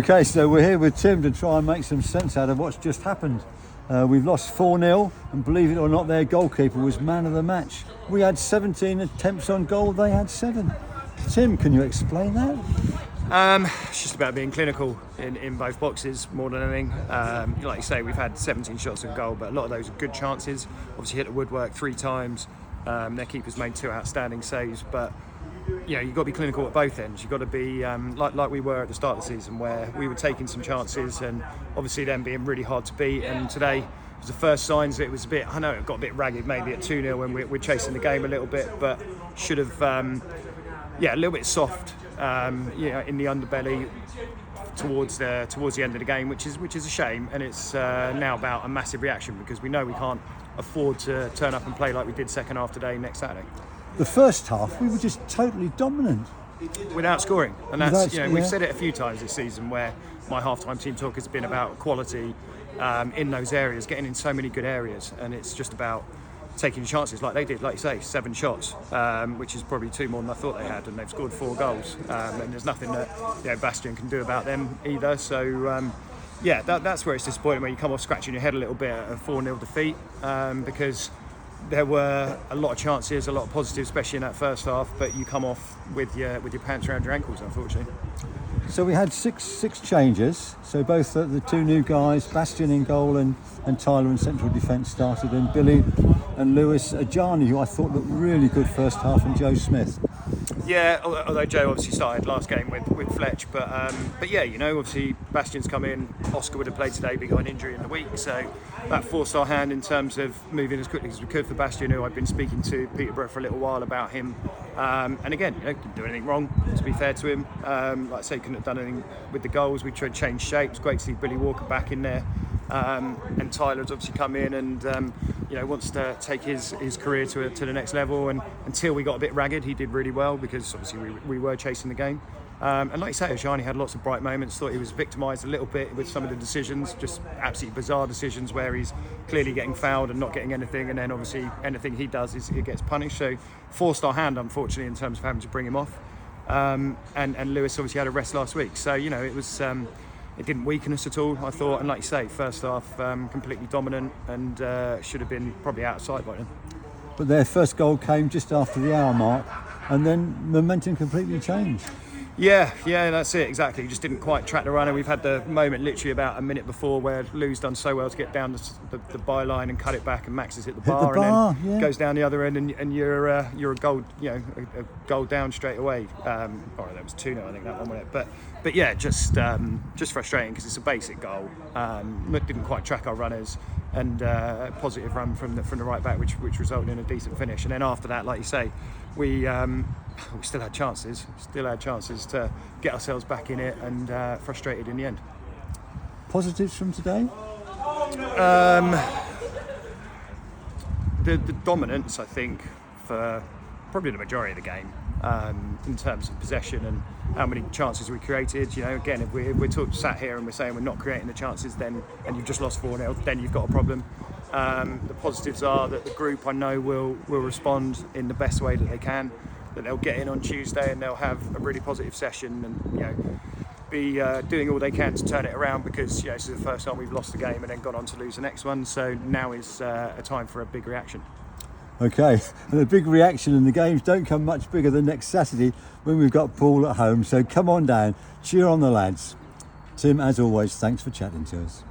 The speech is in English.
Okay, so we're here with Tim to try and make some sense out of what's just happened. We've lost 4-0, and believe it or not, their goalkeeper was man of the match. We had 17 attempts on goal, they had 7. Tim, can you explain that? It's just about being clinical in both boxes more than anything. Like you say, we've had 17 shots on goal, but a lot of those are good chances. Obviously hit the woodwork 3 times. Their keeper's made 2 outstanding saves, but you've got to be clinical at both ends. You've got to be like we were at the start of the season, where we were taking some chances and obviously them being really hard to beat. And today was the first signs that it was a bit, I know it got a bit ragged maybe at 2-0 when we're chasing the game a little bit, but should have, a little bit soft, in the underbelly towards the end of the game, which is a shame. And it's now about a massive reaction, because we know we can't afford to turn up and play like we did second half today next Saturday. The first half, we were just totally dominant. Without scoring. And that's, we've said it a few times this season where my half-time team talk has been about quality in those areas, getting in so many good areas. And it's just about taking chances like they did, like you say, 7 shots, which is probably 2 more than I thought they had, and they've scored 4 goals. And there's nothing that Bastion can do about them either. So, that's where it's disappointing, where you come off scratching your head a little bit at a 4-0 defeat, because there were a lot of chances, a lot of positives, especially in that first half, but you come off with your pants around your ankles, unfortunately. So we had six changes. So both the 2 new guys, Bastion in goal and Tyler in central defence started, and Billy and Lewis Ajani, who I thought looked really good first half, and Joe Smith. Yeah, although Joe obviously started last game with Fletch, but obviously Bastion's come in. Oscar would have played today, but he got an injury in the week, so that forced our hand in terms of moving as quickly as we could for Bastion, who I've been speaking to Peterborough for a little while about him. And again, didn't do anything wrong, to be fair to him. Like I say, couldn't have done anything with the goals. We tried to change shapes. Great to see Billy Walker back in there. And Tyler's obviously come in and wants to take his career to the next level. And until we got a bit ragged, he did really well, because obviously we were chasing the game. And like you say, Ajani had lots of bright moments. Thought he was victimised a little bit with some of the decisions, just absolutely bizarre decisions where he's clearly getting fouled and not getting anything, and then obviously anything he does he gets punished. So forced our hand, unfortunately, in terms of having to bring him off. And Lewis obviously had a rest last week, so it was. It didn't weaken us at all, I thought, and like you say, first half completely dominant, and should have been probably outside by then. But their first goal came just after the hour mark, and then momentum completely changed. Yeah, that's it, exactly. Just didn't quite track the runner. We've had the moment literally about a minute before where Lou's done so well to get down the byline and cut it back, and Max has hit the bar, and then goes down the other end, and you're a goal, a goal down straight away. That was 2-0, I think, that one, wasn't it? But yeah, just frustrating, because it's a basic goal. Didn't quite track our runners, and a positive run from the right back, which resulted in a decent finish. And then after that, like you say, we still had chances to get ourselves back in it, and frustrated in the end. Positives from today? The dominance, I think, for probably the majority of the game, in terms of possession and how many chances we created. Again, if we're sat here and we're saying we're not creating the chances, then, and you've just lost 4-0, then you've got a problem. The positives are that the group, I know, will respond in the best way that they can, that they'll get in on Tuesday and they'll have a really positive session, and be doing all they can to turn it around, because this is the first time we've lost the game and then gone on to lose the next one. So now is a time for a big reaction. Okay, and the big reaction, and the games don't come much bigger than next Saturday when we've got Poole at home. So come on down, cheer on the lads. Tim, as always, thanks for chatting to us.